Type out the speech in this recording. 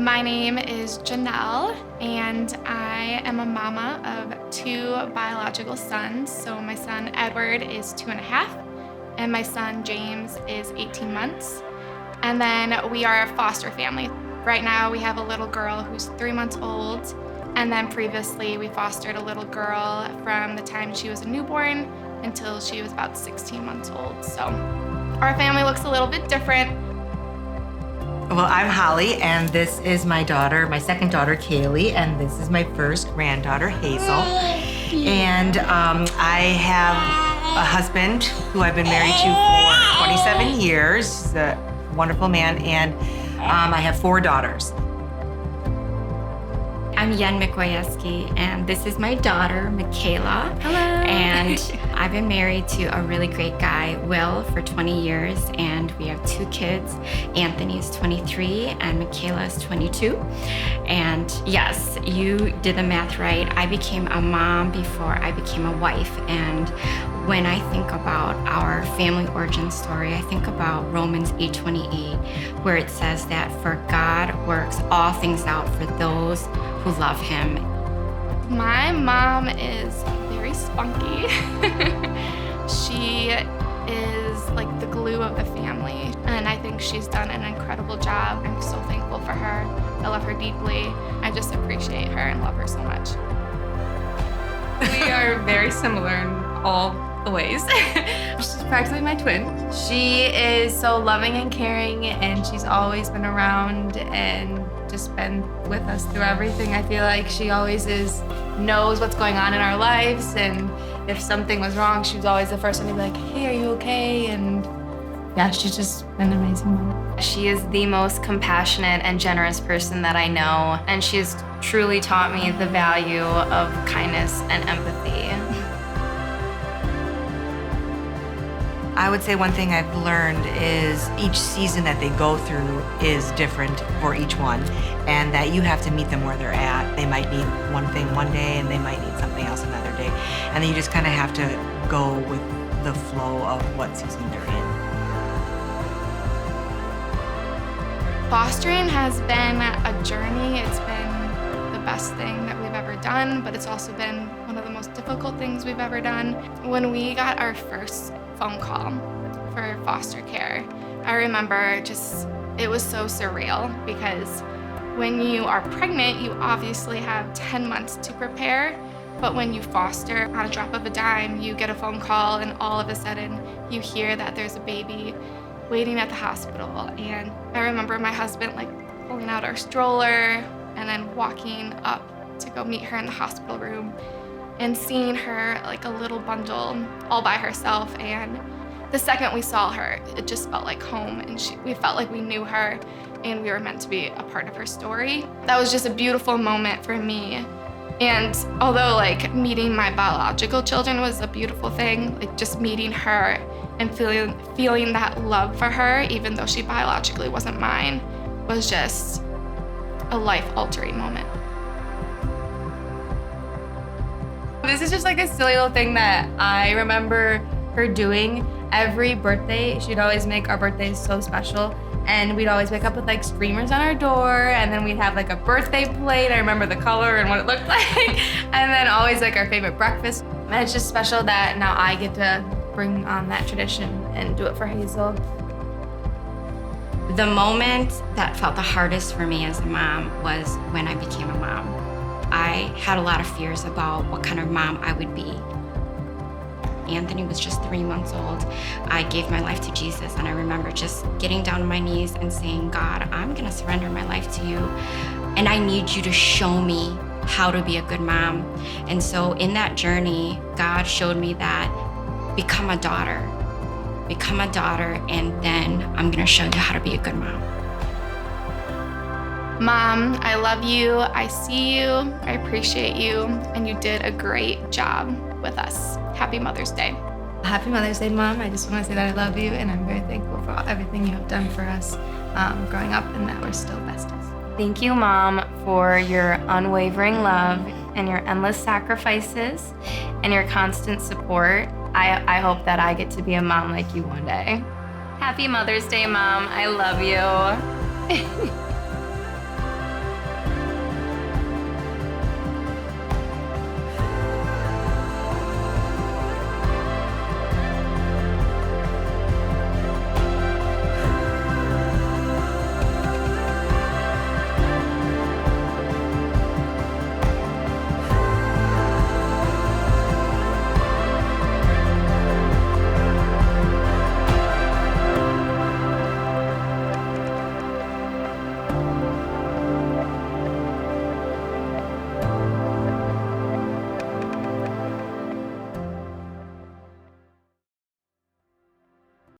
My name is Janelle, and I am a mama of two biological sons. So my son Edward is 2.5, and my son James is 18 months. And then we are a foster family. Right now we have a little girl who's 3 months old, and then previously we fostered a little girl from the time she was a newborn until she was about 16 months old. So our family looks a little bit different. Well, I'm Holly, and this is my daughter, my second daughter, Kaylee, and this is my first granddaughter, Hazel. And I have a husband who I've been married to for 27 years. He's a wonderful man, and I have 4 daughters. I'm Yen Mikoyeski, and this is my daughter, Michaela. Hello. And I've been married to a really great guy, Will, for 20 years, and we have 2 kids. Anthony is 23, and Michaela is 22. And yes, you did the math right. I became a mom before I became a wife, and when I think about our family origin story, I think about Romans 8:28, where it says that for God works all things out for those who love him. My mom is very spunky. She is like the glue of the family, and I think she's done an incredible job. I'm so thankful for her. I love her deeply. I just appreciate her and love her so much. We are very similar in all the ways. She's practically my twin. She is so loving and caring, and she's always been around and just been with us through everything. I feel like she always knows what's going on in our lives, and if something was wrong, she was always the first one to be like, hey, are you okay? And yeah, she's just been an amazing mom. She is the most compassionate and generous person that I know, and she has truly taught me the value of kindness and empathy. I would say one thing I've learned is each season that they go through is different for each one, and that you have to meet them where they're at. They might need one thing one day, and they might need something else another day. And then you just kind of have to go with the flow of what season they're in. Fostering has been a journey. It's been the best thing that we've ever done, but it's also been one of the most difficult things we've ever done. When we got our first phone call for foster care, I remember it was so surreal, because when you are pregnant, you obviously have 10 months to prepare, but when you foster, on a drop of a dime, you get a phone call, and all of a sudden you hear that there's a baby waiting at the hospital. And I remember my husband pulling out our stroller and then walking up to go meet her in the hospital room, and seeing her like a little bundle all by herself. And the second we saw her, it just felt like home, and we felt like we knew her and we were meant to be a part of her story. That was just a beautiful moment for me. And although meeting my biological children was a beautiful thing, just meeting her and feeling that love for her, even though she biologically wasn't mine, was just a life-altering moment. This is just a silly little thing that I remember her doing every birthday. She'd always make our birthdays so special, and we'd always wake up with streamers on our door, and then we'd have a birthday plate. I remember the color and what it looked like, and then always our favorite breakfast. And it's just special that now I get to bring on that tradition and do it for Hazel. The moment that felt the hardest for me as a mom was when I became a mom. I had a lot of fears about what kind of mom I would be. Anthony was just 3 months old. I gave my life to Jesus, and I remember just getting down on my knees and saying, God, I'm gonna surrender my life to you, and I need you to show me how to be a good mom. And so in that journey, God showed me that become a daughter, and then I'm gonna show you how to be a good mom. Mom, I love you, I see you, I appreciate you, and you did a great job with us. Happy Mother's Day. Happy Mother's Day, Mom. I just want to say that I love you, and I'm very thankful for everything you have done for us growing up, and that we're still besties. Thank you, Mom, for your unwavering love and your endless sacrifices and your constant support. I hope that I get to be a mom like you one day. Happy Mother's Day, Mom. I love you.